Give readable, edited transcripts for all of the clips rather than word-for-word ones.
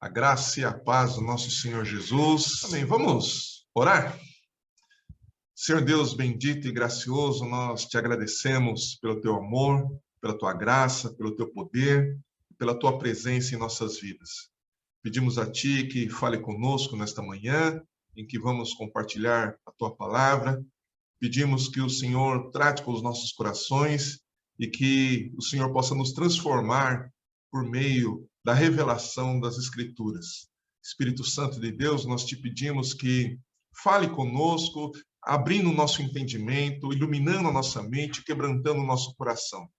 A graça e a paz do nosso Senhor Jesus. Amém. Vamos orar? Senhor Deus bendito e gracioso, nós te agradecemos pelo teu amor, pela tua graça, pelo teu poder, pela tua presença em nossas vidas. Pedimos a ti que fale conosco nesta manhã, em que vamos compartilhar a tua palavra. Pedimos que o Senhor trate com os nossos corações e que o Senhor possa nos transformar por meio da revelação das Escrituras. Espírito Santo de Deus, nós te pedimos que fale conosco, abrindo o nosso entendimento, iluminando a nossa mente, quebrantando o nosso coração.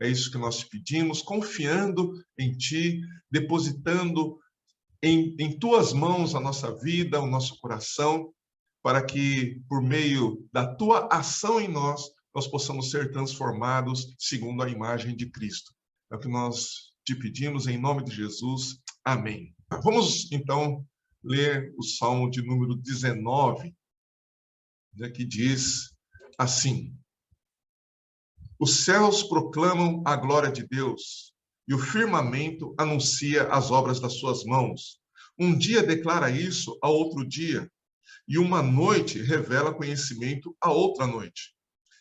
É isso que nós te pedimos, confiando em ti, depositando em tuas mãos a nossa vida, o nosso coração, para que, por meio da tua ação em nós, nós possamos ser transformados segundo a imagem de Cristo. É o que nós te pedimos em nome de Jesus. Amém. Vamos, então, ler o Salmo de número 19, que diz assim: Os céus proclamam a glória de Deus, e o firmamento anuncia as obras das suas mãos. Um dia declara isso a outro dia, e uma noite revela conhecimento a outra noite.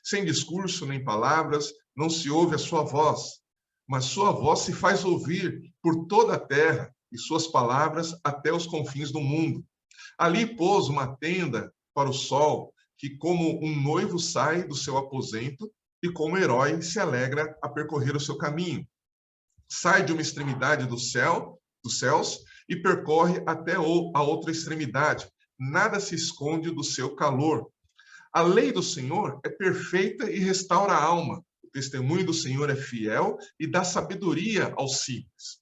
Sem discurso nem palavras, não se ouve a sua voz, mas sua voz se faz ouvir por toda a terra e suas palavras até os confins do mundo. Ali pôs uma tenda para o sol, que como um noivo sai do seu aposento e como herói se alegra a percorrer o seu caminho. Sai de uma extremidade dos céus e percorre até a outra extremidade. Nada se esconde do seu calor. A lei do Senhor é perfeita e restaura a alma. O testemunho do Senhor é fiel e dá sabedoria aos simples.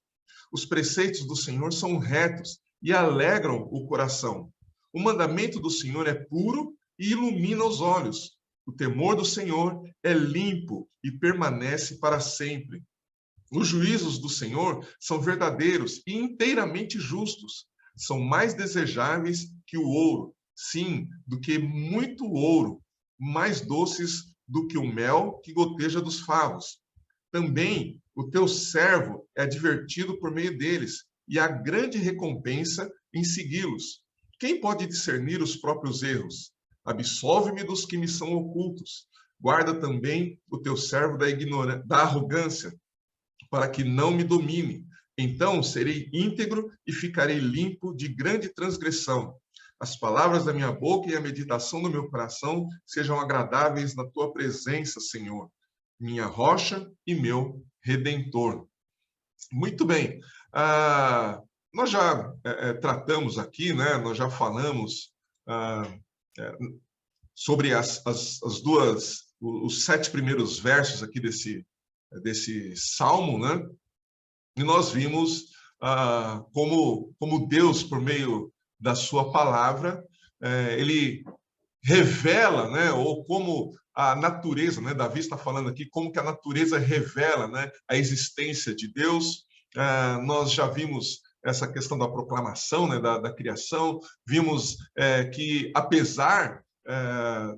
Os preceitos do Senhor são retos e alegram o coração. O mandamento do Senhor é puro e ilumina os olhos. O temor do Senhor é limpo e permanece para sempre. Os juízos do Senhor são verdadeiros e inteiramente justos. São mais desejáveis que o ouro, sim, do que muito ouro, mais doces do que o mel que goteja dos favos. Também o teu servo é advertido por meio deles, e há grande recompensa em segui-los. Quem pode discernir os próprios erros? Absolve-me dos que me são ocultos. Guarda também o teu servo da arrogância, para que não me domine. Então serei íntegro e ficarei limpo de grande transgressão. As palavras da minha boca e a meditação do meu coração sejam agradáveis na tua presença, Senhor, minha rocha e meu redentor. Muito bem. Nós já tratamos aqui, né? Nós já falamos sobre os 7 primeiros versos aqui desse salmo, né? E nós vimos como Deus, por meio da sua palavra, ele revela, né, ou como a natureza, né, Davi está falando aqui, como que a natureza revela, né, a existência de Deus. Nós já vimos essa questão da proclamação, né, da criação, vimos que apesar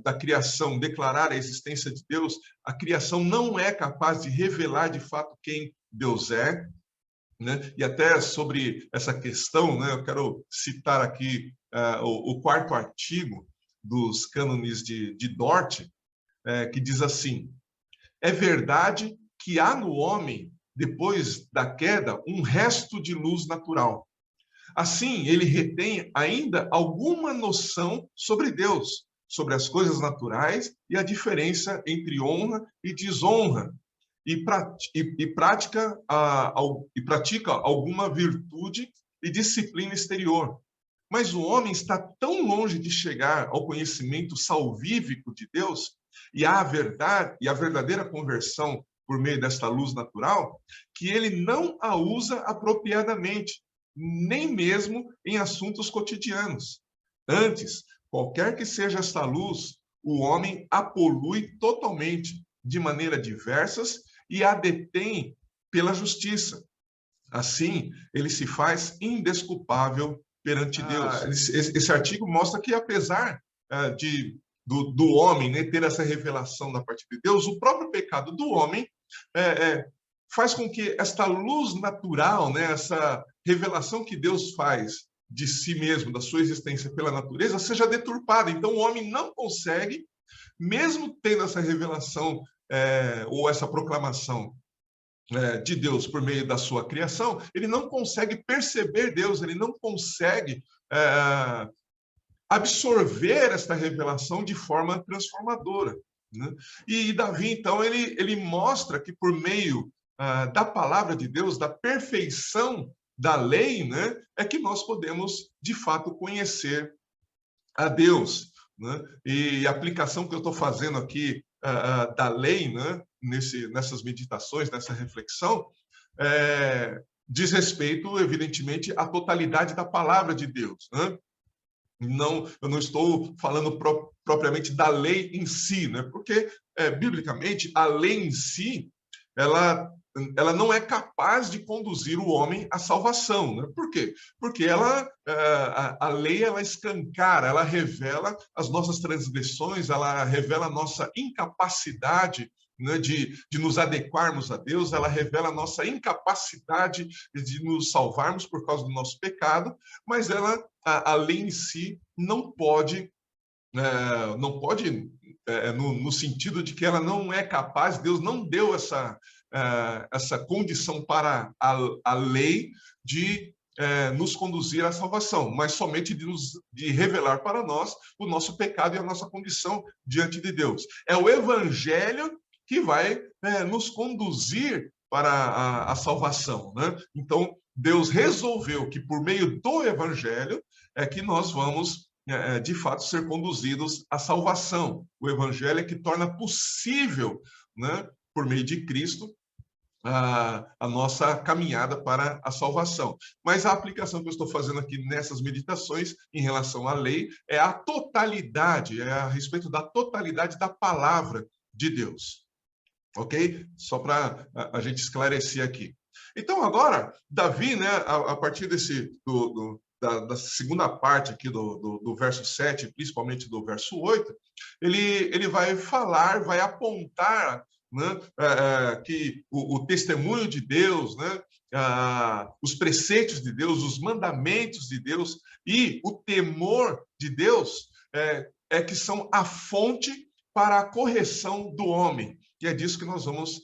da criação declarar a existência de Deus, a criação não é capaz de revelar de fato quem Deus é, né? E até sobre essa questão, né, eu quero citar aqui o 4º artigo dos cânones de Dort, que diz assim: é verdade que há no homem, depois da queda, um resto de luz natural. Assim, ele retém ainda alguma noção sobre Deus, sobre as coisas naturais e a diferença entre honra e desonra, e pratica alguma virtude e disciplina exterior. Mas o homem está tão longe de chegar ao conhecimento salvífico de Deus e a verdadeira conversão por meio desta luz natural, que ele não a usa apropriadamente, nem mesmo em assuntos cotidianos. Antes, qualquer que seja esta luz, o homem a polui totalmente, de maneira diversas, e a detém pela justiça. Assim, ele se faz indesculpável perante Deus. Esse artigo mostra que, apesar do homem, né, ter essa revelação da parte de Deus, o próprio pecado do homem faz com que esta luz natural, né, revelação que Deus faz de si mesmo, da sua existência pela natureza, seja deturpada. Então, o homem não consegue, mesmo tendo essa revelação ou essa proclamação de Deus por meio da sua criação, ele não consegue perceber Deus, ele não consegue absorver esta revelação de forma transformadora, né? E Davi, então, ele mostra que por meio da palavra de Deus, da perfeição da lei, né, é que nós podemos, de fato, conhecer a Deus, né? E a aplicação que eu estou fazendo aqui da lei, né, nessas meditações, nessa reflexão, diz respeito, evidentemente, à totalidade da palavra de Deus, né? Não, eu não estou falando propriamente da lei em si, né? Porque, biblicamente, a lei em si, ela não é capaz de conduzir o homem à salvação, né? Por quê? Porque a lei, ela escancara, ela revela as nossas transgressões, ela revela a nossa incapacidade, né, de nos adequarmos a Deus, ela revela a nossa incapacidade de nos salvarmos por causa do nosso pecado, mas a lei em si não pode, no sentido de que ela não é capaz, Deus não deu essa condição para a lei de nos conduzir à salvação, mas somente de revelar para nós o nosso pecado e a nossa condição diante de Deus. É o Evangelho que vai nos conduzir para a salvação, né? Então, Deus resolveu que por meio do Evangelho é que nós vamos, de fato, ser conduzidos à salvação. O Evangelho é que torna possível, né, por meio de Cristo, a nossa caminhada para a salvação. Mas a aplicação que eu estou fazendo aqui nessas meditações em relação à lei é a totalidade, é a respeito da totalidade da palavra de Deus. Ok? Só para a gente esclarecer aqui. Então, agora, Davi, né, a partir da segunda parte aqui do verso 7, principalmente do verso 8, ele vai falar, vai apontar, né, que o testemunho de Deus, né, os preceitos de Deus, os mandamentos de Deus e o temor de Deus que são a fonte para a correção do homem. E é disso que nós vamos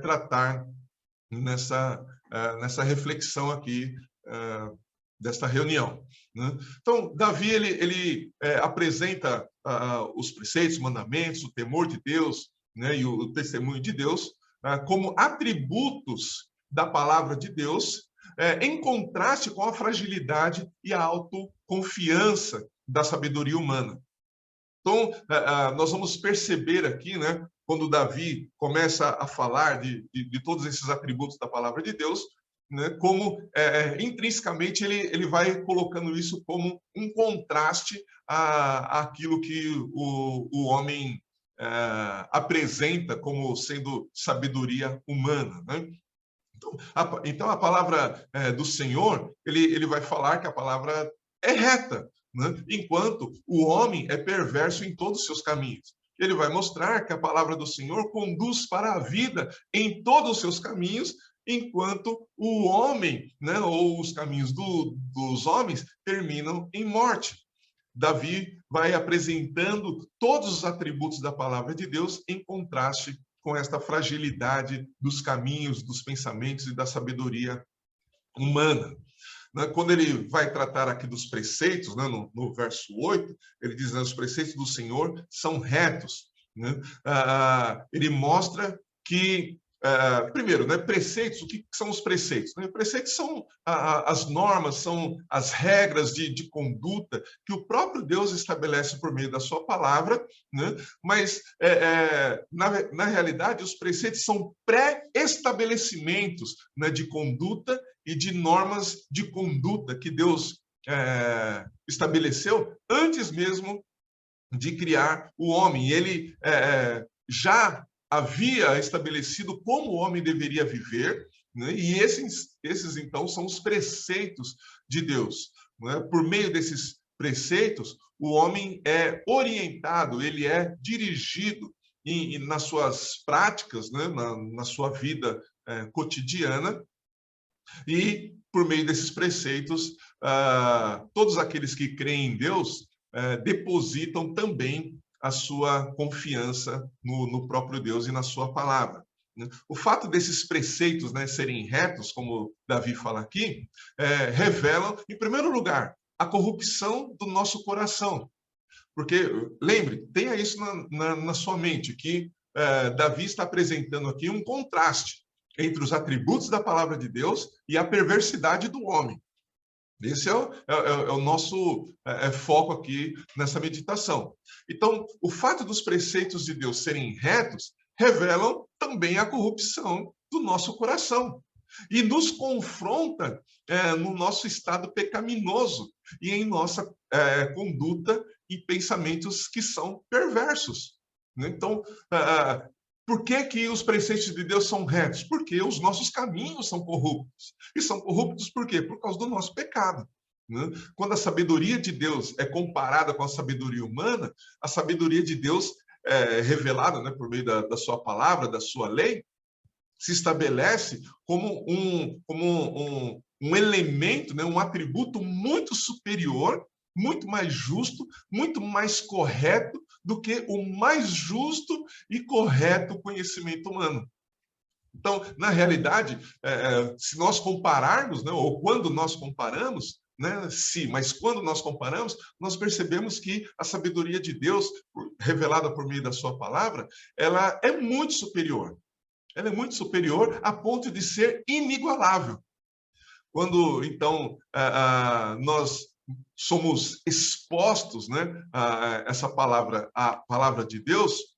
tratar nessa reflexão aqui, desta reunião, né? Então, Davi, ele apresenta os preceitos, mandamentos, o temor de Deus, né, e o testemunho de Deus como atributos da palavra de Deus, em contraste com a fragilidade e a autoconfiança da sabedoria humana. Então, nós vamos perceber aqui, né, quando Davi começa a falar de todos esses atributos da palavra de Deus, né, como intrinsecamente ele vai colocando isso como um contraste àquilo que o homem apresenta como sendo sabedoria humana, né? Então, a palavra do Senhor, ele vai falar que a palavra é reta, né? Enquanto o homem é perverso em todos os seus caminhos. Ele vai mostrar que a palavra do Senhor conduz para a vida em todos os seus caminhos, enquanto o homem, né, ou os caminhos dos homens, terminam em morte. Davi vai apresentando todos os atributos da palavra de Deus em contraste com esta fragilidade dos caminhos, dos pensamentos e da sabedoria humana. Quando ele vai tratar aqui dos preceitos, né, no verso 8, ele diz, né, os preceitos do Senhor são retos, né? Ele mostra que, primeiro, né, preceitos, o que são os preceitos? Preceitos são as normas, são as regras de conduta que o próprio Deus estabelece por meio da sua palavra, né? Mas, na realidade, os preceitos são pré-estabelecimentos, né, de conduta e de normas de conduta que Deus estabeleceu antes mesmo de criar o homem. Ele já havia estabelecido como o homem deveria viver, né? E esses, então, são os preceitos de Deus, né? Por meio desses preceitos, o homem é orientado, ele é dirigido nas suas práticas, né? Na sua vida cotidiana, e por meio desses preceitos, todos aqueles que creem em Deus depositam também a sua confiança no próprio Deus e na sua palavra. O fato desses preceitos, né, serem retos, como Davi fala aqui, revelam, em primeiro lugar, a corrupção do nosso coração. Porque, lembre, tenha isso na sua mente, que Davi está apresentando aqui um contraste entre os atributos da palavra de Deus e a perversidade do homem. Esse é o nosso foco aqui nessa meditação. Então, o fato dos preceitos de Deus serem retos revelam também a corrupção do nosso coração e nos confronta no nosso estado pecaminoso e em nossa conduta e pensamentos que são perversos. Então, por que os preceitos de Deus são retos? Porque os nossos caminhos são corruptos. E são corruptos por quê? Por causa do nosso pecado. Quando a sabedoria de Deus é comparada com a sabedoria humana, a sabedoria de Deus revelada, né, por meio da sua palavra, da sua lei, se estabelece como um elemento, né, um atributo muito superior, muito mais justo, muito mais correto do que o mais justo e correto conhecimento humano. Então, na realidade, se nós compararmos, né, ou quando nós comparamos, né, mas quando nós comparamos, nós percebemos que a sabedoria de Deus, revelada por meio da sua palavra, ela é muito superior. Ela é muito superior a ponto de ser inigualável. Quando, então, nós somos expostos, né, a essa palavra, a palavra de Deus,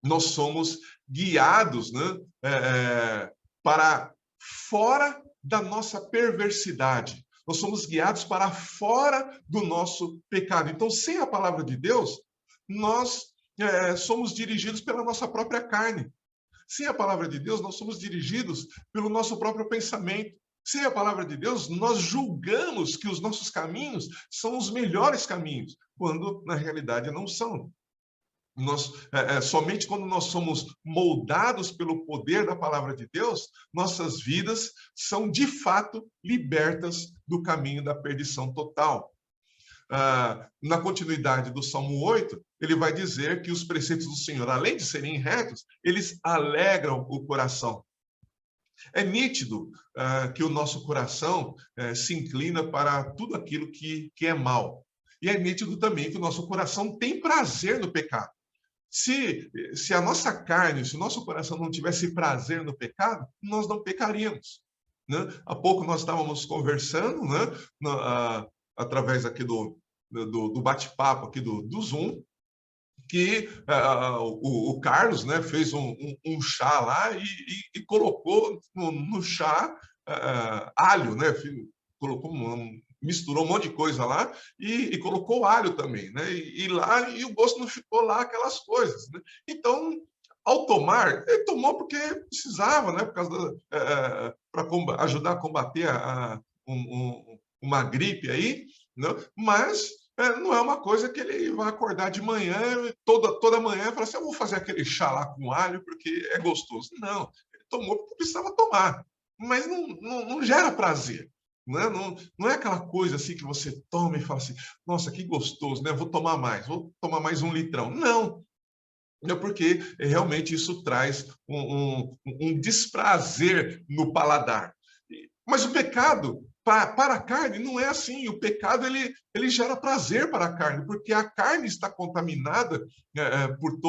nós somos guiados, né, para fora da nossa perversidade. Nós somos guiados para fora do nosso pecado. Então, sem a palavra de Deus, nós somos dirigidos pela nossa própria carne. Sem a palavra de Deus, nós somos dirigidos pelo nosso próprio pensamento. Sem a palavra de Deus, nós julgamos que os nossos caminhos são os melhores caminhos, quando na realidade não são. Somente quando nós somos moldados pelo poder da palavra de Deus, nossas vidas são de fato libertas do caminho da perdição total. Na continuidade do Salmo 8, ele vai dizer que os preceitos do Senhor, além de serem retos, eles alegram o coração. É nítido que o nosso coração se inclina para tudo aquilo que é mal. E é nítido também que o nosso coração tem prazer no pecado. Se a nossa carne, se o nosso coração não tivesse prazer no pecado, nós não pecaríamos. Né? Há pouco nós estávamos conversando, né, através aqui do bate-papo aqui do Zoom, que o Carlos, né, fez um chá lá e colocou no chá alho, né? Colocou misturou um monte de coisa lá e colocou alho também, né? E o gosto não ficou lá aquelas coisas, né? Então, ao tomar, ele tomou porque precisava, né? Por causa para ajudar a combater uma gripe aí, né? Mas não é uma coisa que ele vai acordar de manhã, toda manhã, e falar assim, eu vou fazer aquele chá lá com alho porque é gostoso. Não, ele tomou porque precisava tomar, mas não gera prazer. Não é aquela coisa assim que você toma e fala assim, nossa, que gostoso, né? Vou tomar mais 1 litrão. Não, é porque realmente isso traz um desprazer no paladar. Mas o pecado, para a carne, não é assim. O pecado, ele gera prazer para a carne, porque a carne está contaminada por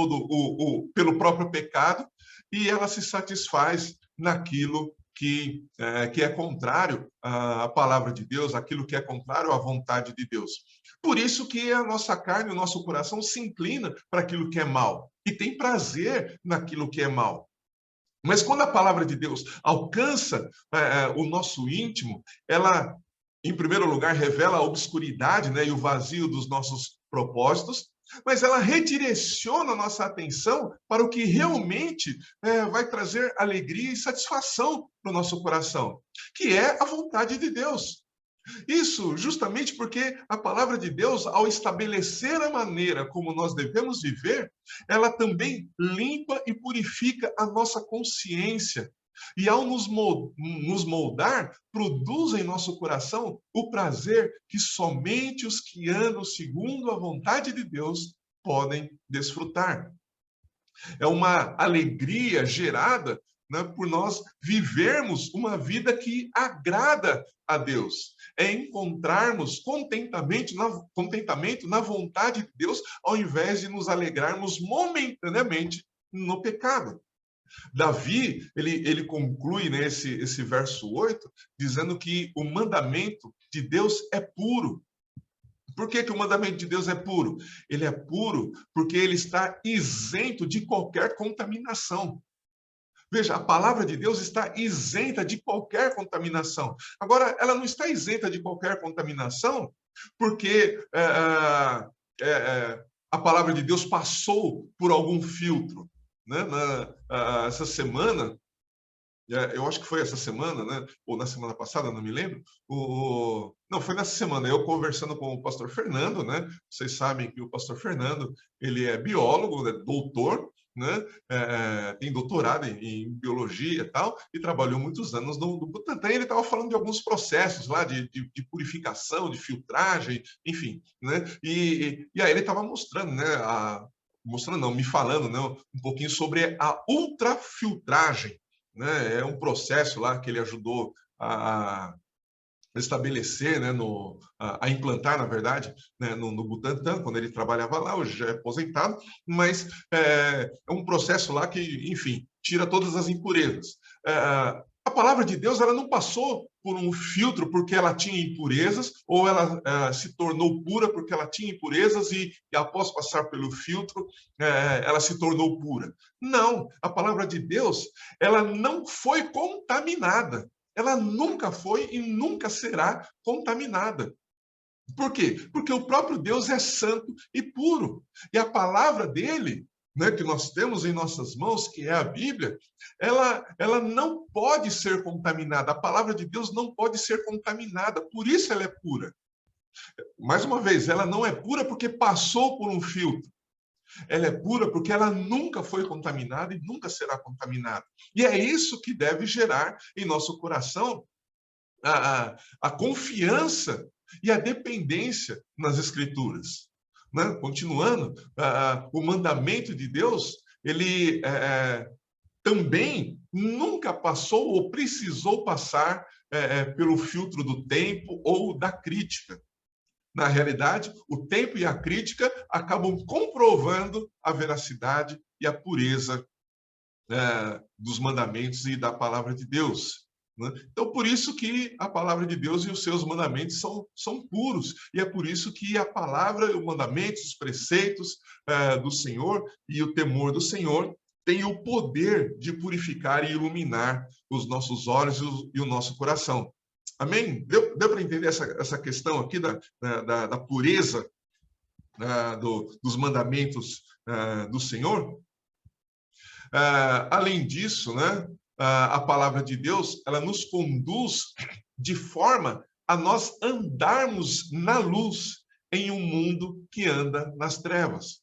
pelo próprio pecado e ela se satisfaz naquilo que é contrário à palavra de Deus, aquilo que é contrário à vontade de Deus. Por isso que a nossa carne, o nosso coração se inclina para aquilo que é mal e tem prazer naquilo que é mal. Mas quando a palavra de Deus alcança o nosso íntimo, ela, em primeiro lugar, revela a obscuridade, né, e o vazio dos nossos propósitos, mas ela redireciona a nossa atenção para o que realmente vai trazer alegria e satisfação para o nosso coração, que é a vontade de Deus. Isso justamente porque a palavra de Deus, ao estabelecer a maneira como nós devemos viver, ela também limpa e purifica a nossa consciência. E ao nos moldar, produz em nosso coração o prazer que somente os que andam segundo a vontade de Deus podem desfrutar. É uma alegria gerada, né, por nós vivermos uma vida que agrada a Deus. É encontrarmos contentamento na vontade de Deus, ao invés de nos alegrarmos momentaneamente no pecado. Davi, ele conclui nesse verso 8, dizendo que o mandamento de Deus é puro. Por que que o mandamento de Deus é puro? Ele é puro porque ele está isento de qualquer contaminação. Veja, a palavra de Deus está isenta de qualquer contaminação. Agora, ela não está isenta de qualquer contaminação porque a palavra de Deus passou por algum filtro. Né? Essa semana, eu acho que foi essa semana, né? Ou na semana passada, não me lembro. Não, foi nessa semana, eu conversando com o pastor Fernando, né? Vocês sabem que o pastor Fernando, ele é biólogo, né? Doutor, né? Tem doutorado em biologia e tal, e trabalhou muitos anos no Butantan. Ele estava falando de alguns processos lá de purificação, de filtragem, enfim, né? E aí ele estava mostrando, né? Mostrando não, me falando, né? Um pouquinho sobre a ultrafiltragem, né? É um processo lá que ele ajudou a estabelecer, né, a implantar, na verdade, né, no Butantan, quando ele trabalhava lá, hoje já é aposentado, mas é um processo lá que, enfim, tira todas as impurezas. A palavra de Deus, ela não passou por um filtro porque ela tinha impurezas, ou ela se tornou pura porque ela tinha impurezas e após passar pelo filtro, ela se tornou pura. Não, a palavra de Deus, ela não foi contaminada. Ela nunca foi e nunca será contaminada. Por quê? Porque o próprio Deus é santo e puro. E a palavra dele, né, que nós temos em nossas mãos, que é a Bíblia, ela não pode ser contaminada. A palavra de Deus não pode ser contaminada. Por isso ela é pura. Mais uma vez, ela não é pura porque passou por um filtro. Ela é pura porque ela nunca foi contaminada e nunca será contaminada. E é isso que deve gerar em nosso coração a confiança e a dependência nas Escrituras. Né? Continuando, o mandamento de Deus, ele também nunca passou ou precisou passar pelo filtro do tempo ou da crítica. Na realidade, o tempo e a crítica acabam comprovando a veracidade e a pureza dos mandamentos e da palavra de Deus. Né? Então, por isso que a palavra de Deus e os seus mandamentos são puros. E é por isso que a palavra, os mandamentos, os preceitos do Senhor e o temor do Senhor tem o poder de purificar e iluminar os nossos olhos e o nosso coração. Amém? Deu para entender essa questão aqui da pureza dos mandamentos do Senhor? Além disso, né, a palavra de Deus, ela nos conduz de forma a nós andarmos na luz em um mundo que anda nas trevas.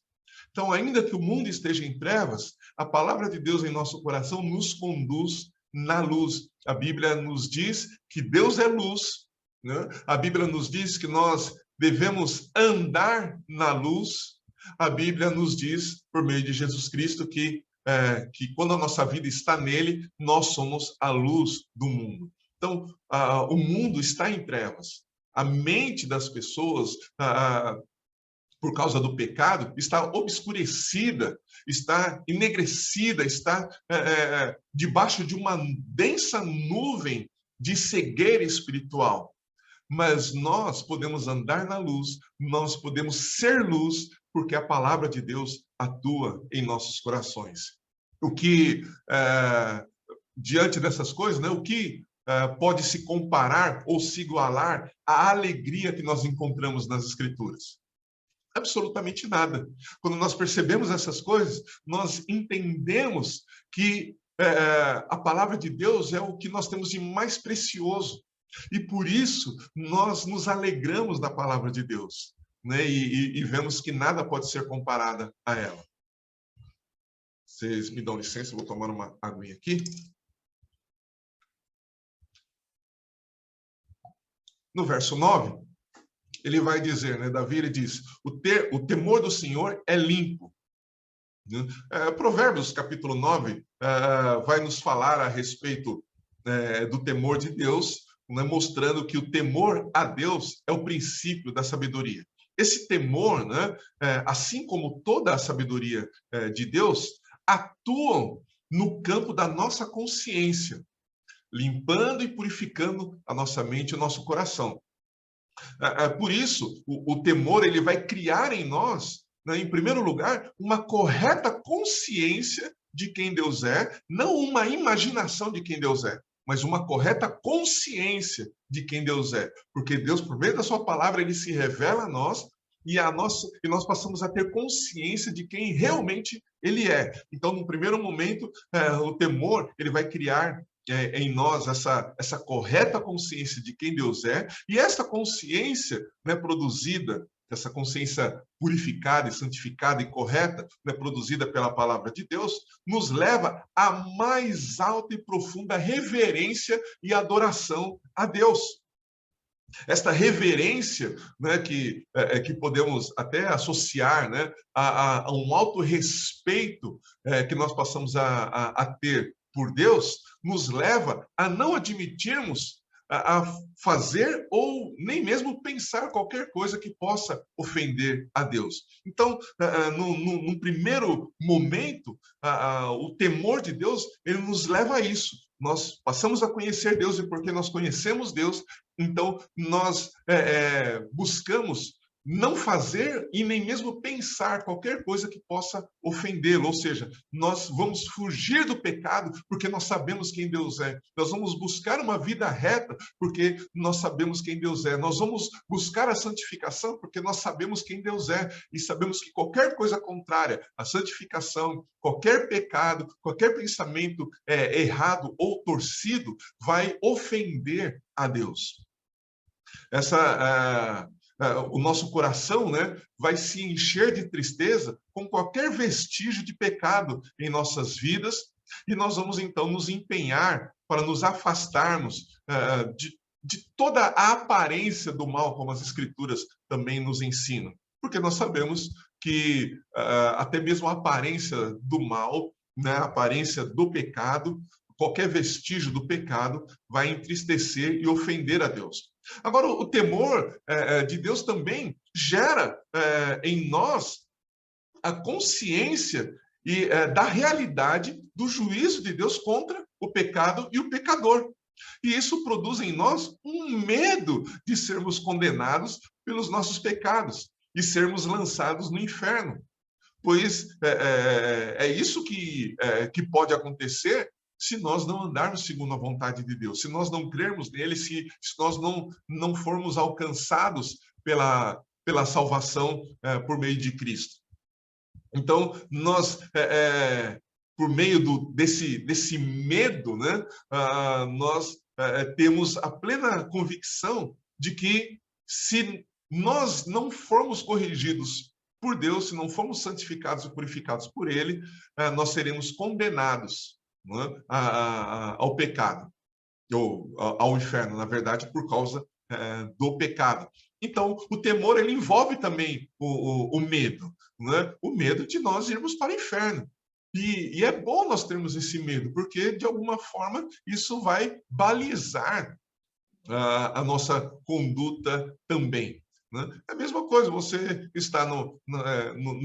Então, ainda que o mundo esteja em trevas, a palavra de Deus em nosso coração nos conduz na luz. A Bíblia nos diz que Deus é luz, né? A Bíblia nos diz que nós devemos andar na luz. A Bíblia nos diz, por meio de Jesus Cristo, que quando a nossa vida está nele, nós somos a luz do mundo. Então, o mundo está em trevas. A mente das pessoas, por causa do pecado, está obscurecida, está enegrecida, está debaixo de uma densa nuvem de cegueira espiritual. Mas nós podemos andar na luz, nós podemos ser luz, porque a palavra de Deus atua em nossos corações. O que, diante dessas coisas, né, o que pode se comparar ou se igualar à alegria que nós encontramos nas Escrituras? Absolutamente nada. Quando nós percebemos essas coisas, nós entendemos que a palavra de Deus é o que nós temos de mais precioso. E por isso nós nos alegramos da palavra de Deus, né? E vemos que nada pode ser comparada a ela. Vocês me dão licença, eu vou tomar uma aguinha aqui. no verso 9, ele vai dizer, né, Davi, ele diz, o temor do Senhor é limpo. Provérbios, capítulo 9, vai nos falar a respeito do temor de Deus, né, mostrando que o temor a Deus é o princípio da sabedoria. Esse temor, né, assim como toda a sabedoria de Deus, atuam no campo da nossa consciência, limpando e purificando a nossa mente e o nosso coração. Por isso, o temor ele vai criar em nós, né, em primeiro lugar, uma correta consciência de quem Deus é, não uma imaginação de quem Deus é, mas uma correta consciência de quem Deus é. Porque Deus, por meio da sua palavra, ele se revela a nós e nós passamos a ter consciência de quem realmente ele é. Então, no primeiro momento, o temor ele vai criar em nós essa correta consciência de quem Deus é, e essa consciência, né, produzida, essa consciência purificada e santificada e correta, né, produzida pela palavra de Deus, nos leva à mais alta e profunda reverência e adoração a Deus. Esta reverência, né, que podemos até associar, né, a um alto respeito que nós passamos a ter por Deus, nos leva a não admitirmos a fazer ou nem mesmo pensar qualquer coisa que possa ofender a Deus. Então, num primeiro momento, o temor de Deus, ele nos leva a isso. Nós passamos a conhecer Deus, e porque nós conhecemos Deus, então nós buscamos não fazer e nem mesmo pensar qualquer coisa que possa ofendê-lo, ou seja, nós vamos fugir do pecado porque nós sabemos quem Deus é, nós vamos buscar uma vida reta porque nós sabemos quem Deus é, nós vamos buscar a santificação porque nós sabemos quem Deus é e sabemos que qualquer coisa contrária à santificação, qualquer pecado, qualquer pensamento errado ou torcido vai ofender a Deus. O nosso coração, né, vai se encher de tristeza com qualquer vestígio de pecado em nossas vidas, e nós vamos então nos empenhar para nos afastarmos de toda a aparência do mal, como as Escrituras também nos ensinam. Porque nós sabemos que até mesmo a aparência do mal, né, a aparência do pecado, qualquer vestígio do pecado vai entristecer e ofender a Deus. Agora, o temor de Deus também gera em nós a consciência da realidade do juízo de Deus contra o pecado e o pecador. E isso produz em nós um medo de sermos condenados pelos nossos pecados e sermos lançados no inferno. Pois é isso que pode acontecer se nós não andarmos segundo a vontade de Deus, se nós não crermos nele, se nós não formos alcançados pela salvação por meio de Cristo. Então, nós, por meio desse medo, né, nós temos a plena convicção de que se nós não formos corrigidos por Deus, se não formos santificados e purificados por ele, nós seremos condenados, né, ao pecado, ou ao inferno, na verdade, por causa do pecado. Então, o temor ele envolve também o medo, né? O medo de nós irmos para o inferno. E é bom nós termos esse medo, porque, de alguma forma, isso vai balizar a nossa conduta também. Né? É a mesma coisa, você está no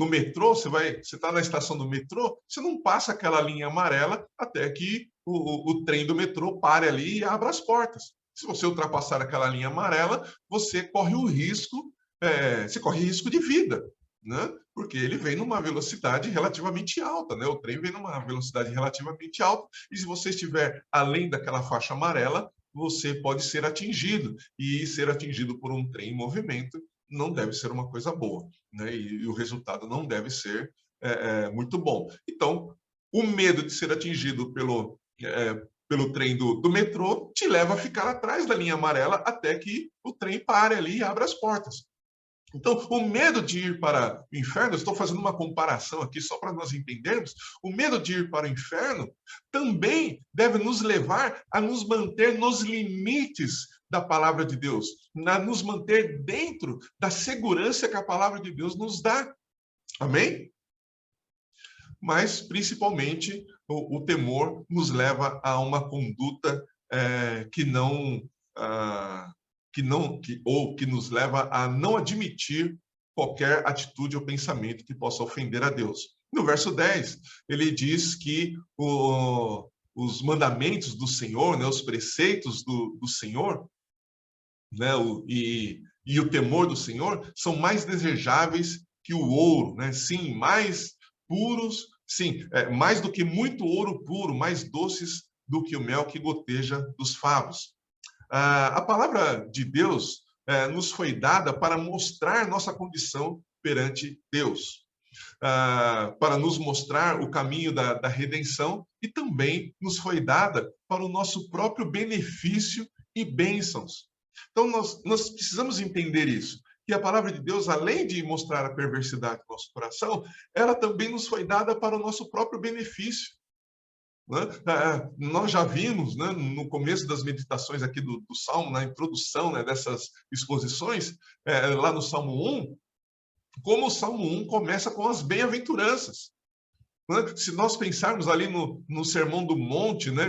metrô, você está na estação do metrô, você não passa aquela linha amarela até que o trem do metrô pare ali e abra as portas. Se você ultrapassar aquela linha amarela, você corre o risco, de vida, né? Porque ele vem numa velocidade relativamente alta, né? O trem vem numa velocidade relativamente alta, e se você estiver além daquela faixa amarela, você pode ser atingido, e ser atingido por um trem em movimento não deve ser uma coisa boa, né? E o resultado não deve ser muito bom. Então, o medo de ser atingido pelo trem do metrô te leva a ficar atrás da linha amarela até que o trem pare ali e abra as portas. Então, o medo de ir para o inferno, eu estou fazendo uma comparação aqui só para nós entendermos, o medo de ir para o inferno também deve nos levar a nos manter nos limites da palavra de Deus, nos manter dentro da segurança que a palavra de Deus nos dá. Amém? Mas, principalmente, o temor nos leva a uma conduta que nos leva a não admitir qualquer atitude ou pensamento que possa ofender a Deus. No verso 10, ele diz que os mandamentos do Senhor, né, os preceitos do Senhor, né, e o temor do Senhor são mais desejáveis que o ouro, né? Sim, mais puros, sim, mais do que muito ouro puro, mais doces do que o mel que goteja dos favos. A palavra de Deus nos foi dada para mostrar nossa condição perante Deus, para nos mostrar o caminho da redenção, e também nos foi dada para o nosso próprio benefício e bênçãos. Então, nós precisamos entender isso, que a palavra de Deus, além de mostrar a perversidade do nosso coração, ela também nos foi dada para o nosso próprio benefício. Né? Nós já vimos, né, no começo das meditações aqui do Salmo, na introdução, né, dessas exposições, lá no Salmo 1, como o Salmo 1 começa com as bem-aventuranças. Né? Se nós pensarmos ali no Sermão do Monte, né,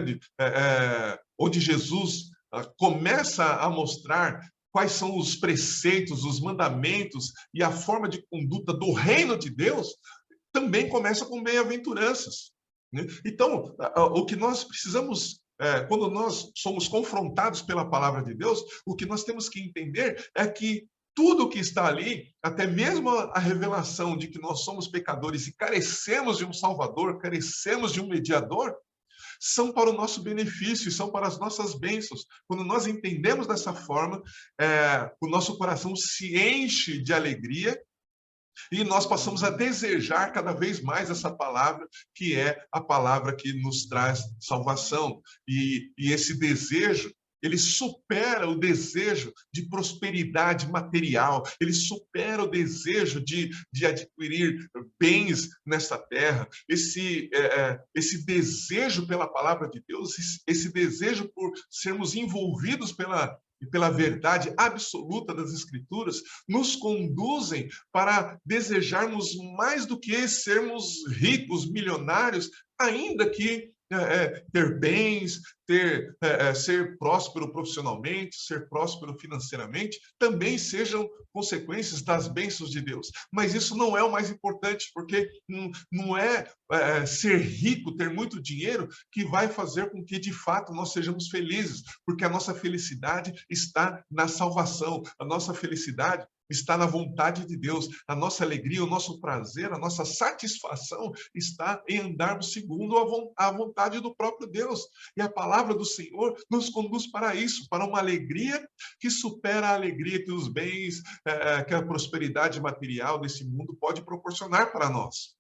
onde Jesus começa a mostrar quais são os preceitos, os mandamentos e a forma de conduta do reino de Deus, também começa com bem-aventuranças. Então, o que nós precisamos, quando nós somos confrontados pela palavra de Deus, o que nós temos que entender é que tudo que está ali, até mesmo a revelação de que nós somos pecadores e carecemos de um Salvador, carecemos de um mediador, são para o nosso benefício, são para as nossas bênçãos. Quando nós entendemos dessa forma, o nosso coração se enche de alegria e nós passamos a desejar cada vez mais essa palavra, que é a palavra que nos traz salvação. E esse desejo, ele supera o desejo de prosperidade material, ele supera o desejo de adquirir bens nessa terra. Esse desejo pela palavra de Deus, esse desejo por sermos envolvidos pela verdade absoluta das Escrituras, nos conduzem para desejarmos mais do que sermos ricos, milionários, ainda que ter bens, ser próspero profissionalmente, ser próspero financeiramente, também sejam consequências das bênçãos de Deus. Mas isso não é o mais importante, porque não é ser rico, ter muito dinheiro, que vai fazer com que, de fato, nós sejamos felizes, porque a nossa felicidade está na salvação, a nossa felicidade está na vontade de Deus. A nossa alegria, o nosso prazer, a nossa satisfação está em andarmos segundo a vontade do próprio Deus. E a palavra do Senhor nos conduz para isso, para uma alegria que supera a alegria que os bens, que a prosperidade material desse mundo pode proporcionar para nós.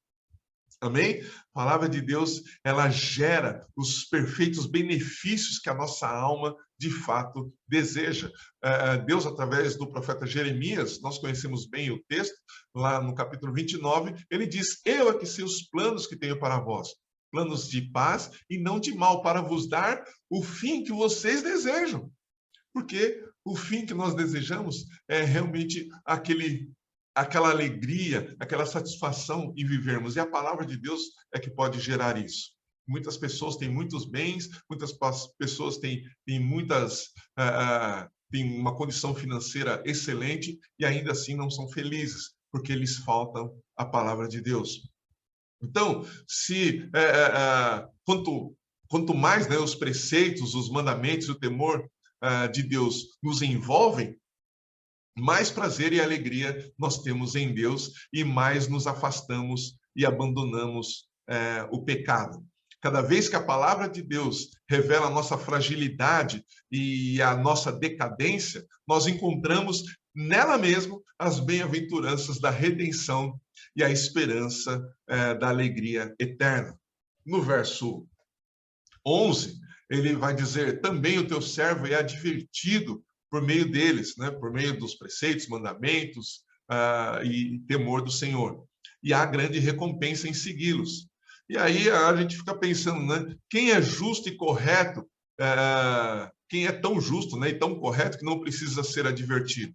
Amém? A palavra de Deus, ela gera os perfeitos benefícios que a nossa alma, de fato, deseja. Deus, através do profeta Jeremias, nós conhecemos bem o texto, lá no capítulo 29, ele diz: eu é que sei os planos que tenho para vós, planos de paz e não de mal, para vos dar o fim que vocês desejam. Porque o fim que nós desejamos é realmente aquela alegria, aquela satisfação em vivermos. E a palavra de Deus é que pode gerar isso. Muitas pessoas têm muitos bens, muitas pessoas têm uma condição financeira excelente e ainda assim não são felizes, porque lhes faltam a palavra de Deus. Então, quanto mais, né, os preceitos, os mandamentos, o temor de Deus nos envolvem, mais prazer e alegria nós temos em Deus e mais nos afastamos e abandonamos o pecado. Cada vez que a palavra de Deus revela a nossa fragilidade e a nossa decadência, nós encontramos nela mesmo as bem-aventuranças da redenção e a esperança da alegria eterna. No verso 11, ele vai dizer: também o teu servo é advertido por meio deles, né? Por meio dos preceitos, mandamentos e temor do Senhor. E há grande recompensa em segui-los. E aí a gente fica pensando, né? Quem é justo e correto, quem é tão justo, né, e tão correto que não precisa ser advertido.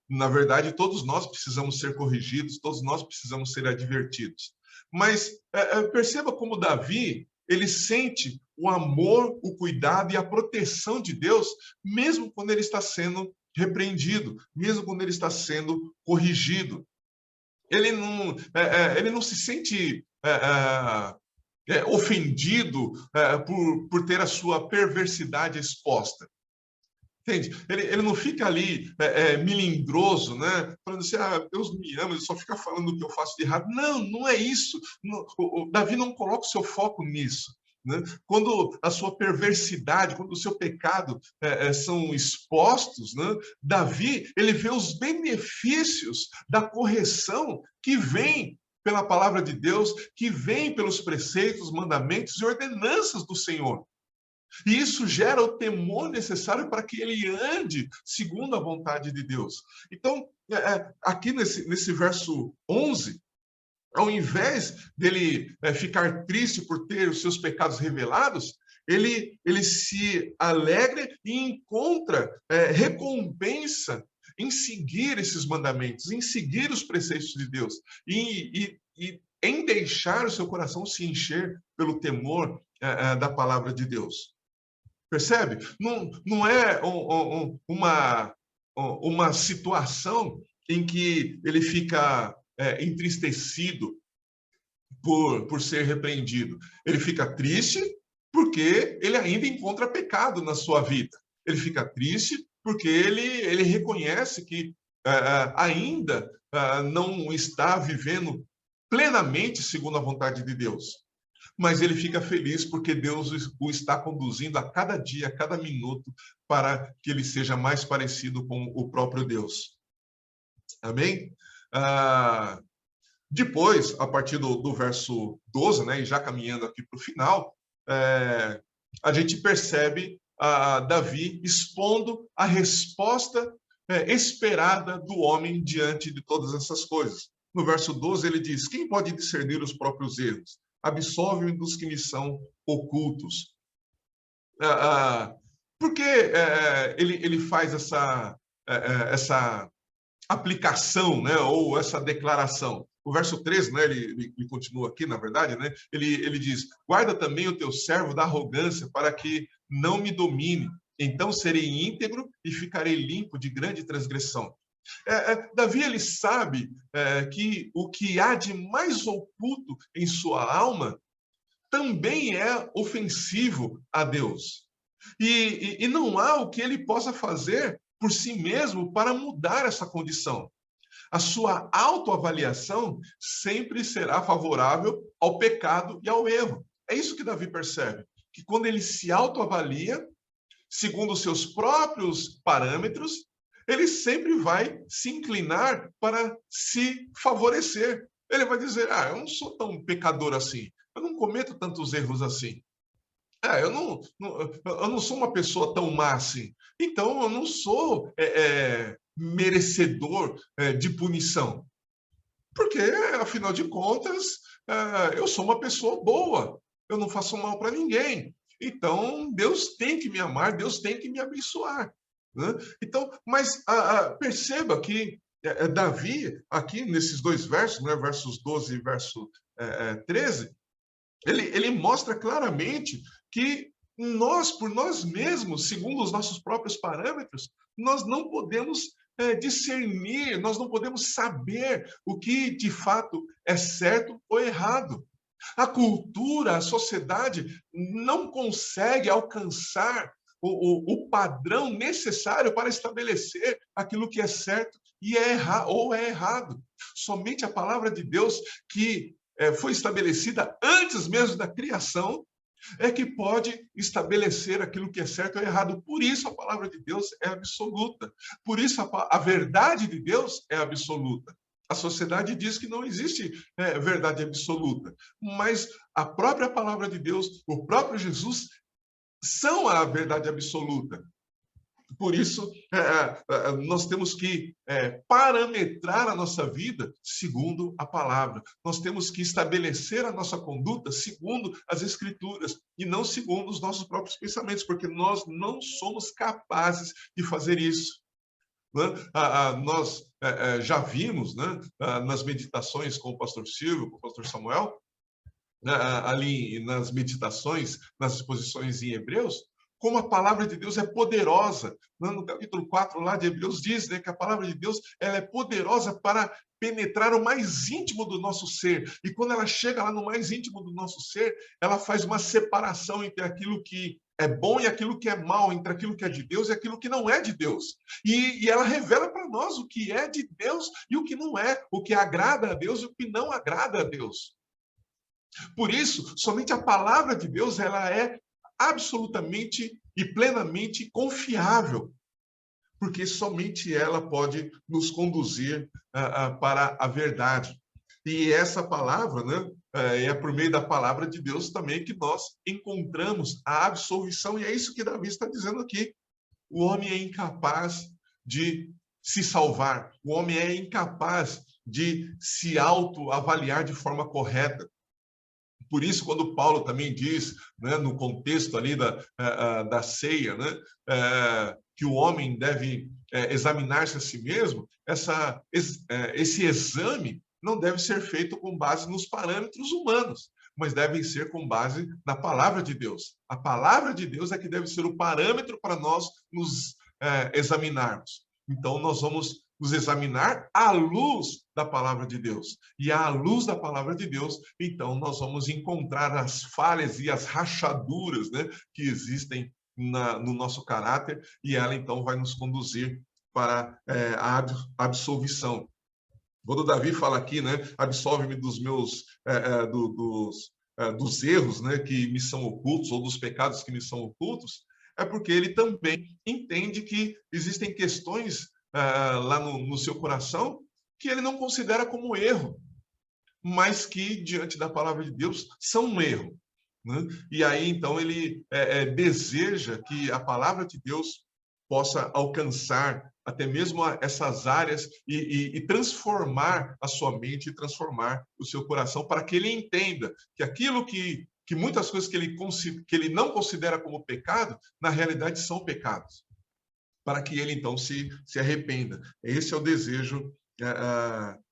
Na verdade, todos nós precisamos ser corrigidos, todos nós precisamos ser advertidos. Mas perceba como Davi, ele sente o amor, o cuidado e a proteção de Deus, mesmo quando ele está sendo repreendido, mesmo quando ele está sendo corrigido. Ele não se sente ofendido por ter a sua perversidade exposta. Entende? Ele não fica ali melindroso, né? Falando assim, Deus me ama, ele só fica falando o que eu faço de errado. Não, não é isso. Não, o Davi não coloca o seu foco nisso. Né? Quando a sua perversidade, quando o seu pecado são expostos, né? Davi, ele vê os benefícios da correção que vem pela palavra de Deus, que vem pelos preceitos, mandamentos e ordenanças do Senhor. E isso gera o temor necessário para que ele ande segundo a vontade de Deus. Então, aqui nesse verso 11, ao invés dele ficar triste por ter os seus pecados revelados, ele se alegra e encontra recompensa em seguir esses mandamentos, em seguir os preceitos de Deus e em deixar o seu coração se encher pelo temor da palavra de Deus. Percebe? Não é uma situação em que ele fica entristecido por ser repreendido. Ele fica triste porque ele ainda encontra pecado na sua vida. Ele fica triste porque ele reconhece que ainda não está vivendo plenamente segundo a vontade de Deus. Mas ele fica feliz porque Deus o está conduzindo a cada dia, a cada minuto, para que ele seja mais parecido com o próprio Deus. Amém? Depois, a partir do verso 12, né, e já caminhando aqui para o final, a gente percebe Davi expondo a resposta esperada do homem diante de todas essas coisas. No verso 12, ele diz: quem pode discernir os próprios erros? Absolve-me dos que me são ocultos. Por que ele faz essa aplicação, né, ou essa declaração? O verso 13, né, ele continua aqui, na verdade, né, ele diz: guarda também o teu servo da arrogância, para que não me domine. Então serei íntegro e ficarei limpo de grande transgressão. Davi, ele sabe que o que há de mais oculto em sua alma também é ofensivo a Deus. E não há o que ele possa fazer por si mesmo para mudar essa condição. A sua autoavaliação sempre será favorável ao pecado e ao erro. É isso que Davi percebe, que quando ele se autoavalia, segundo os seus próprios parâmetros, ele sempre vai se inclinar para se favorecer. Ele vai dizer: eu não sou tão pecador assim, eu não cometo tantos erros assim. Eu não sou uma pessoa tão má assim. Então, eu não sou merecedor de punição. Porque, afinal de contas, eu sou uma pessoa boa. Eu não faço mal para ninguém. Então, Deus tem que me amar, Deus tem que me abençoar. Né? Então, mas perceba que Davi, aqui nesses dois versos, né, versos 12 e verso 13, ele mostra claramente que nós, por nós mesmos, segundo os nossos próprios parâmetros, nós não podemos discernir, nós não podemos saber o que de fato é certo ou errado. A cultura, a sociedade não consegue alcançar o padrão necessário para estabelecer aquilo que é certo e ou é errado. Somente a palavra de Deus, que foi estabelecida antes mesmo da criação, é que pode estabelecer aquilo que é certo ou errado. Por isso a palavra de Deus é absoluta. Por isso a verdade de Deus é absoluta. A sociedade diz que não existe verdade absoluta, mas a própria palavra de Deus, o próprio Jesus, são a verdade absoluta. Por isso, nós temos que parametrar a nossa vida segundo a palavra. Nós temos que estabelecer a nossa conduta segundo as Escrituras e não segundo os nossos próprios pensamentos, porque nós não somos capazes de fazer isso. Né? Nós já vimos, né, nas meditações com o pastor Silvio, com o pastor Samuel, ali nas meditações, nas exposições em Hebreus, como a palavra de Deus é poderosa. No capítulo 4 lá de Hebreus diz, né, que a palavra de Deus ela é poderosa para penetrar o mais íntimo do nosso ser. E quando ela chega lá no mais íntimo do nosso ser, ela faz uma separação entre aquilo que é bom e aquilo que é mal, entre aquilo que é de Deus e aquilo que não é de Deus. E ela revela para nós o que é de Deus e o que não é, o que agrada a Deus e o que não agrada a Deus. Por isso, somente a palavra de Deus ela é absolutamente e plenamente confiável, porque somente ela pode nos conduzir para a verdade. E essa palavra, né, é por meio da palavra de Deus também que nós encontramos a absolvição, e é isso que Davi está dizendo aqui. O homem é incapaz de se salvar, o homem é incapaz de se autoavaliar de forma correta. Por isso, quando Paulo também diz, né, no contexto ali da ceia, né, que o homem deve examinar-se a si mesmo, esse exame não deve ser feito com base nos parâmetros humanos, mas deve ser com base na palavra de Deus. A palavra de Deus é que deve ser o parâmetro para nós nos examinarmos. Então, nós vamos nos examinar à luz da palavra de Deus. E à luz da palavra de Deus, então, nós vamos encontrar as falhas e as rachaduras, né, que existem no nosso caráter, e ela, então, vai nos conduzir para a absolvição. Quando Davi fala aqui, né, absolve-me dos meus, dos erros, né, que me são ocultos, ou dos pecados que me são ocultos, é porque ele também entende que existem questões lá no seu coração que ele não considera como erro, mas que, diante da palavra de Deus, são um erro. Né? E aí, então, ele deseja que a palavra de Deus possa alcançar até mesmo essas áreas e transformar a sua mente, e transformar o seu coração, para que ele entenda que aquilo que muitas coisas que ele não considera como pecado, na realidade são pecados, para que ele então se arrependa. Esse é o desejo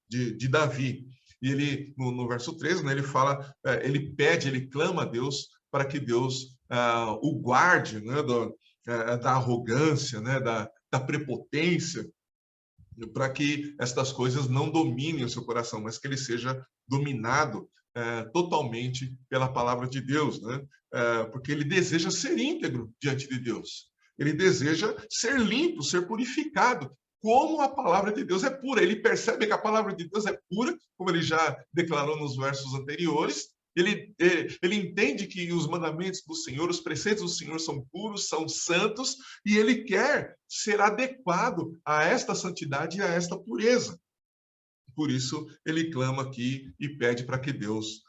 de Davi. E ele, no verso 13, né, ele fala, ele pede, ele clama a Deus para que Deus o guarde, né, da arrogância, né, da prepotência, para que estas coisas não dominem o seu coração, mas que ele seja dominado totalmente pela palavra de Deus, né? Porque ele deseja ser íntegro diante de Deus. Ele deseja ser limpo, ser purificado, como a palavra de Deus é pura. Ele percebe que a palavra de Deus é pura, como ele já declarou nos versos anteriores. Ele entende que os mandamentos do Senhor, os preceitos do Senhor são puros, são santos, e ele quer ser adequado a esta santidade e a esta pureza. Por isso, ele clama aqui e pede para que Deus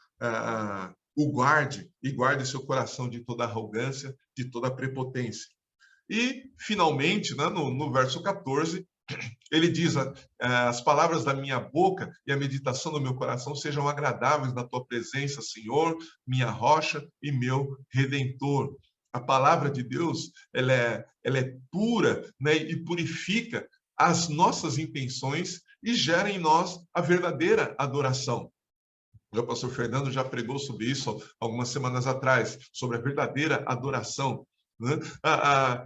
o guarde, e guarde seu coração de toda arrogância, de toda prepotência. E, finalmente, né, no verso 14, ele diz, as palavras da minha boca e a meditação do meu coração sejam agradáveis na tua presença, Senhor, minha rocha e meu redentor. A palavra de Deus, ela é pura, né, e purifica as nossas intenções e gera em nós a verdadeira adoração. O pastor Fernando já pregou sobre isso algumas semanas atrás, sobre a verdadeira adoração. Né?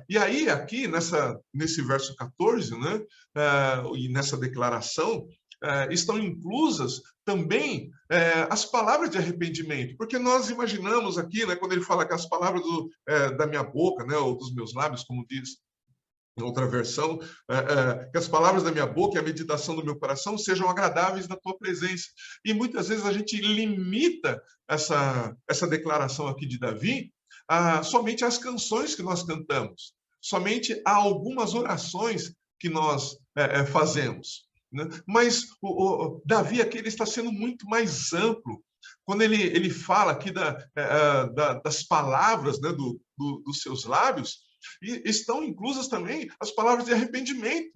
E aí, aqui, nesse verso 14, né, e nessa declaração, estão inclusas também as palavras de arrependimento, porque nós imaginamos aqui, né, quando ele fala que as palavras da minha boca, né, ou dos meus lábios, como diz em outra versão, que as palavras da minha boca e a meditação do meu coração sejam agradáveis na tua presença. E muitas vezes a gente limita essa declaração aqui de Davi somente às canções que nós cantamos, somente a algumas orações que nós fazemos. Né? Mas o Davi aqui ele está sendo muito mais amplo. Quando ele fala aqui das palavras, né, dos seus lábios, E estão inclusas também as palavras de arrependimento.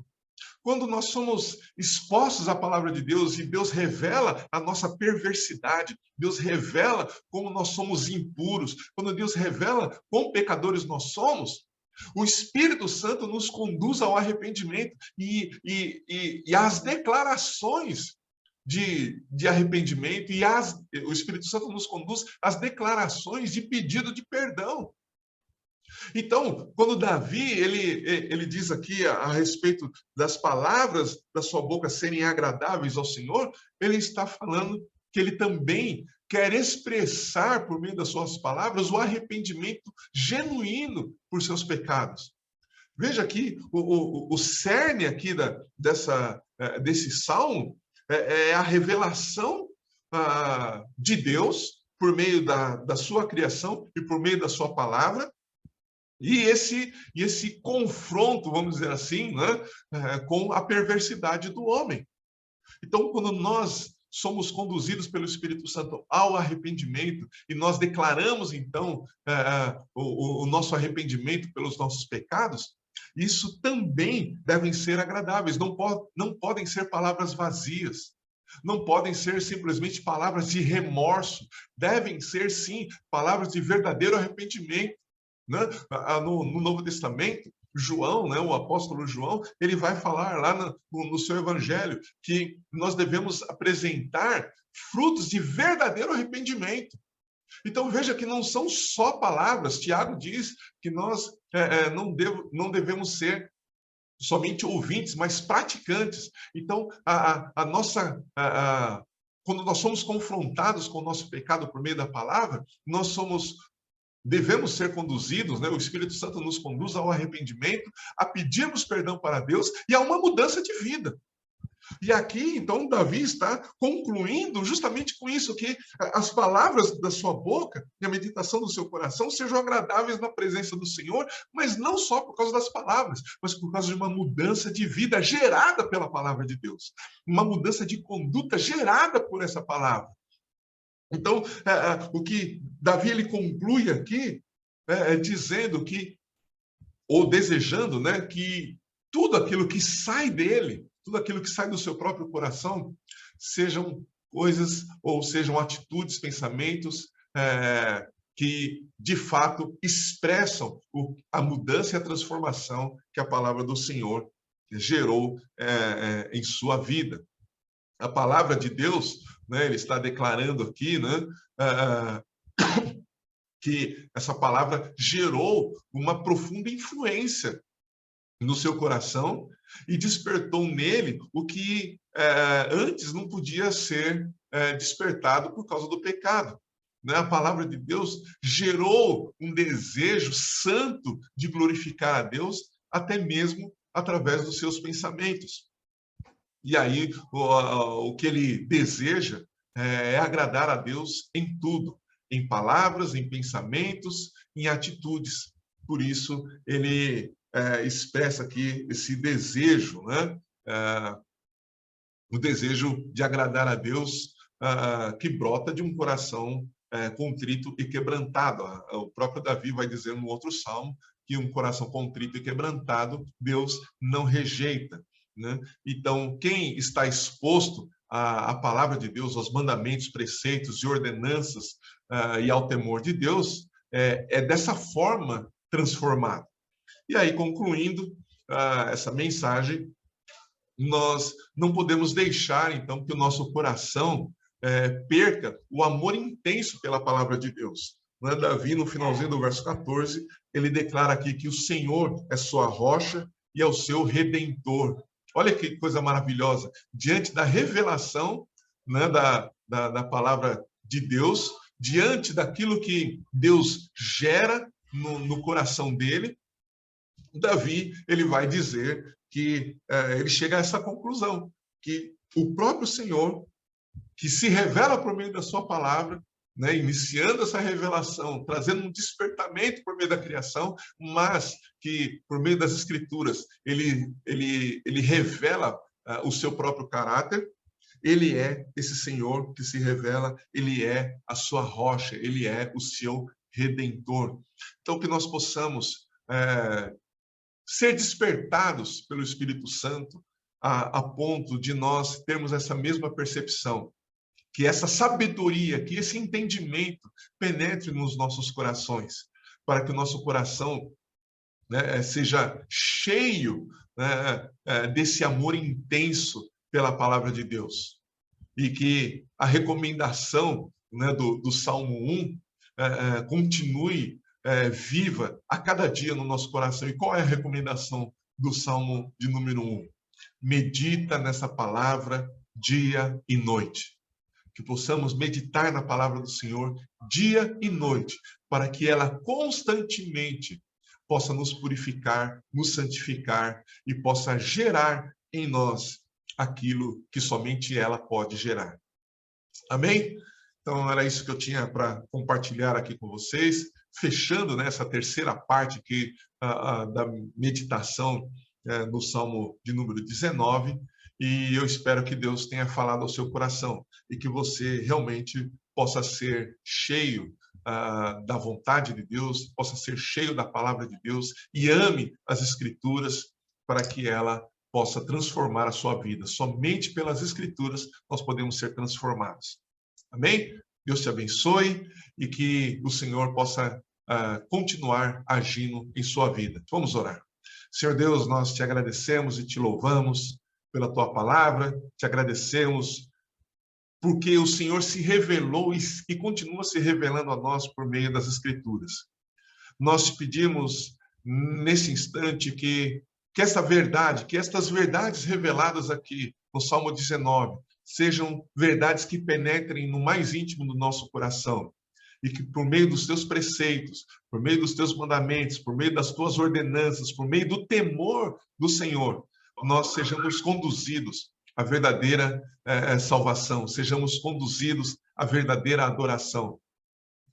Quando nós somos expostos à palavra de Deus e Deus revela a nossa perversidade, Deus revela como nós somos impuros, quando Deus revela quão pecadores nós somos, o Espírito Santo nos conduz ao arrependimento e às declarações de arrependimento, o Espírito Santo nos conduz às declarações de pedido de perdão. Então, quando Davi, ele diz aqui a respeito das palavras da sua boca serem agradáveis ao Senhor, ele está falando que ele também quer expressar, por meio das suas palavras, o arrependimento genuíno por seus pecados. Veja aqui, o cerne aqui desse salmo é a revelação de Deus por meio da sua criação e por meio da sua palavra, e esse confronto, vamos dizer assim, né, com a perversidade do homem. Então, quando nós somos conduzidos pelo Espírito Santo ao arrependimento e nós declaramos, então, o nosso arrependimento pelos nossos pecados, isso também devem ser agradáveis, não podem ser palavras vazias. Não podem ser simplesmente palavras de remorso. Devem ser, sim, palavras de verdadeiro arrependimento. Né? No Novo Testamento, João, né, o apóstolo João, ele vai falar lá no seu evangelho que nós devemos apresentar frutos de verdadeiro arrependimento. Então veja que não são só palavras. Tiago diz que nós não devemos ser somente ouvintes, mas praticantes. Então quando nós somos confrontados com o nosso pecado por meio da palavra, devemos ser conduzidos, né? O Espírito Santo nos conduz ao arrependimento, a pedirmos perdão para Deus e a uma mudança de vida. E aqui, então, Davi está concluindo justamente com isso, que as palavras da sua boca e a meditação do seu coração sejam agradáveis na presença do Senhor, mas não só por causa das palavras, mas por causa de uma mudança de vida gerada pela palavra de Deus. Uma mudança de conduta gerada por essa palavra. Então, o que Davi ele conclui aqui dizendo que, ou desejando, né, que tudo aquilo que sai dele, tudo aquilo que sai do seu próprio coração, sejam coisas ou sejam atitudes, pensamentos que, de fato, expressam a mudança e a transformação que a palavra do Senhor gerou em sua vida. A palavra de Deus, né, ele está declarando aqui, né, que essa palavra gerou uma profunda influência no seu coração e despertou nele o que antes não podia ser despertado por causa do pecado. Né? A palavra de Deus gerou um desejo santo de glorificar a Deus, até mesmo através dos seus pensamentos. E aí, o que ele deseja é agradar a Deus em tudo, em palavras, em pensamentos, em atitudes. Por isso, ele expressa aqui esse desejo, né? O desejo de agradar a Deus que brota de um coração contrito e quebrantado. O próprio Davi vai dizer no outro salmo que um coração contrito e quebrantado, Deus não rejeita. Né? Então, quem está exposto à palavra de Deus, aos mandamentos, preceitos e ordenanças e ao temor de Deus, é dessa forma transformado. E aí, concluindo essa mensagem, nós não podemos deixar, então, que o nosso coração perca o amor intenso pela palavra de Deus. Né? Davi, no finalzinho do verso 14, ele declara aqui que o Senhor é sua rocha e é o seu redentor. Olha que coisa maravilhosa. Diante da revelação, né, da palavra de Deus, diante daquilo que Deus gera no coração dele, Davi ele vai dizer que ele chega a essa conclusão, que o próprio Senhor, que se revela por meio da sua palavra, né, iniciando essa revelação, trazendo um despertamento por meio da criação, mas que por meio das Escrituras ele revela o seu próprio caráter. Ele é esse Senhor que se revela, ele é a sua rocha, ele é o seu redentor. Então, que nós possamos ser despertados pelo Espírito Santo a ponto de nós termos essa mesma percepção, que essa sabedoria, que esse entendimento penetre nos nossos corações, para que o nosso coração, né, seja cheio, né, desse amor intenso pela palavra de Deus. E que a recomendação, né, do Salmo 1 continue viva a cada dia no nosso coração. E qual é a recomendação do Salmo de número 1? Medita nessa palavra dia e noite. Que possamos meditar na palavra do Senhor dia e noite, para que ela constantemente possa nos purificar, nos santificar e possa gerar em nós aquilo que somente ela pode gerar. Amém? Então, era isso que eu tinha para compartilhar aqui com vocês, fechando, né, essa terceira parte aqui, da meditação no Salmo de número 19, e eu espero que Deus tenha falado ao seu coração e que você realmente possa ser cheio da vontade de Deus, possa ser cheio da palavra de Deus e ame as Escrituras para que ela possa transformar a sua vida. Somente pelas Escrituras nós podemos ser transformados. Amém? Deus te abençoe e que o Senhor possa continuar agindo em sua vida. Vamos orar. Senhor Deus, nós te agradecemos e te louvamos pela tua palavra, te agradecemos porque o Senhor se revelou e continua se revelando a nós por meio das Escrituras. Nós te pedimos nesse instante que essa verdade, que estas verdades reveladas aqui no Salmo 19 sejam verdades que penetrem no mais íntimo do nosso coração e que por meio dos teus preceitos, por meio dos teus mandamentos, por meio das tuas ordenanças, por meio do temor do Senhor, nós sejamos conduzidos à verdadeira salvação, sejamos conduzidos à verdadeira adoração.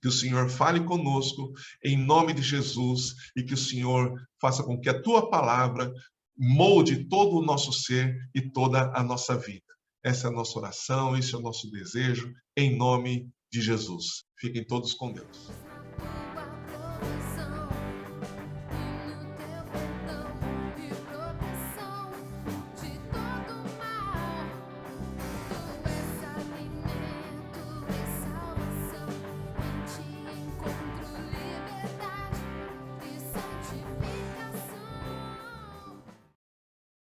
Que o Senhor fale conosco em nome de Jesus e que o Senhor faça com que a tua palavra molde todo o nosso ser e toda a nossa vida. Essa é a nossa oração, esse é o nosso desejo, em nome de Jesus. Fiquem todos com Deus.